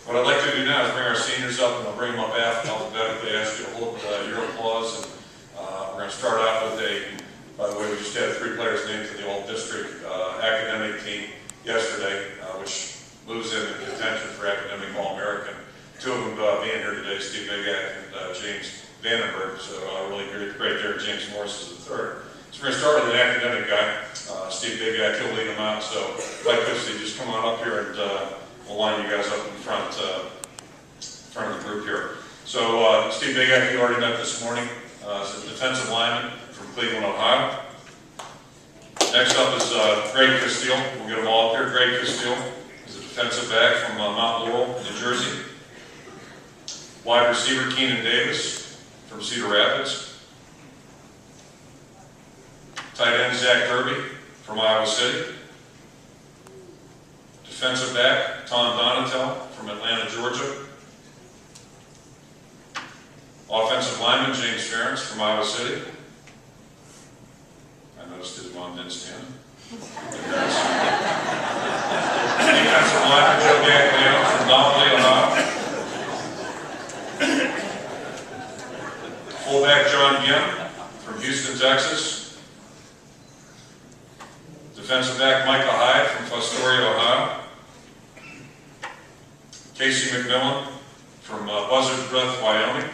What I'd like to do now is bring our seniors up, and I'll bring them up after alphabetically. Ask you to hold your applause. And we're going to start out with by the way, we just had 3 players named to the All-District academic team yesterday, which moves in contention for academic All-American. 2 of them being here today, Steve Bigak and James Vandenberg. So really great there. James Morris is the 3rd. So we're going to start with an academic guy, Steve Bigak. He'll lead them out. So if I could, Steve, just come on up here and we'll line you guys up in front of the group here. So Steve Bigak, you already met this morning. He's a defensive lineman from Cleveland, Ohio. Next up is Greg Castile. We'll get them all up here. Greg Castile is a defensive back from Mount Laurel, New Jersey. Wide receiver Keenan Davis from Cedar Rapids. Tight end Zach Derby from Iowa City. Defensive back Tom Donatel from Atlanta, Georgia. Offensive lineman James Ferentz from Iowa City. I noticed his mom didn't stand. Defensive lineman Joe Gagliano from Donley, Ohio. Fullback John Gim from Houston, Texas. Defensive back Micah Hyde from Fostoria, Ohio. Casey McMillan from Buzzards Breath, Wyoming.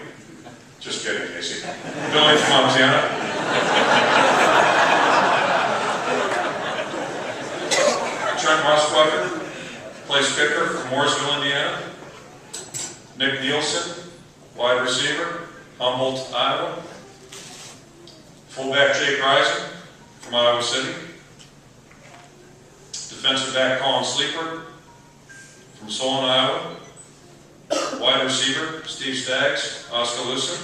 Just kidding, Casey. Billy from Montana. Trent Rosbucker, place kicker from Mooresville, Indiana. Nick Nielsen, wide receiver, Humboldt, Iowa. Fullback Jake Rising from Iowa City. Defensive back Colin Sleeper from Solon, Iowa. Wide receiver Steve Staggs, Oskaloosa.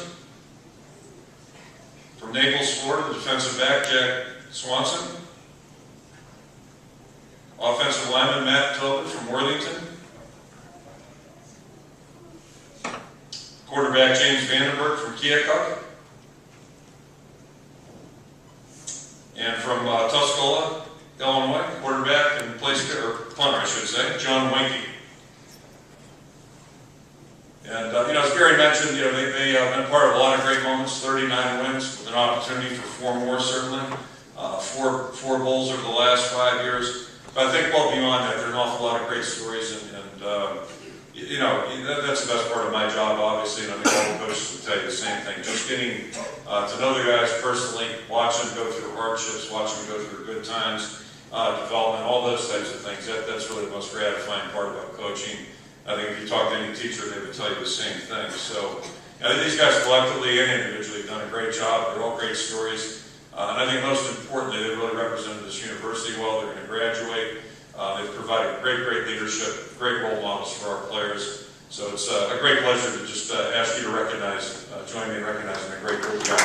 From Naples, Florida, defensive back Jack Swanson. Offensive lineman Matt Tobin from Worthington. Quarterback James Vandenberg from Keokuk. And from Tuscola, Illinois, quarterback and punter, I should say, John Winkie. And, as Gary mentioned, they've been part of a lot of great moments, 39 wins, with an opportunity for 4 more, certainly. 4 bowls over the last 5 years. But I think well beyond that, there are an awful lot of great stories, and that's the best part of my job, obviously, and I think all the coaches will tell you the same thing. Just getting to know the guys personally, watch them go through hardships, watch them go through good times, development, all those types of things. That's really the most gratifying part about coaching. I think if you talk to any teacher, they would tell you the same thing. So I think these guys collectively and individually have done a great job. They're all great stories. And I think most importantly, they really represented this university well. They're going to graduate. They've provided great leadership, great role models for our players. So it's a great pleasure to just ask you to join me in recognizing a great group of guys.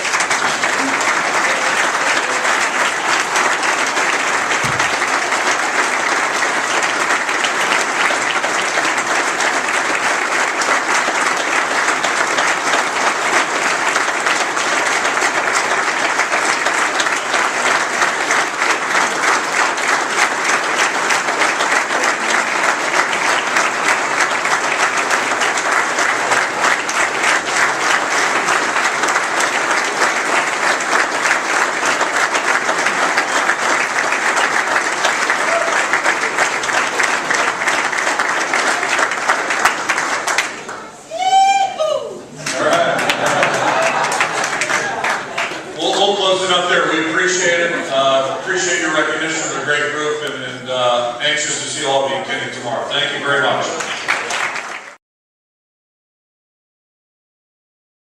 Appreciate your recognition of a great group, and anxious to see all of you attending tomorrow. Thank you very much.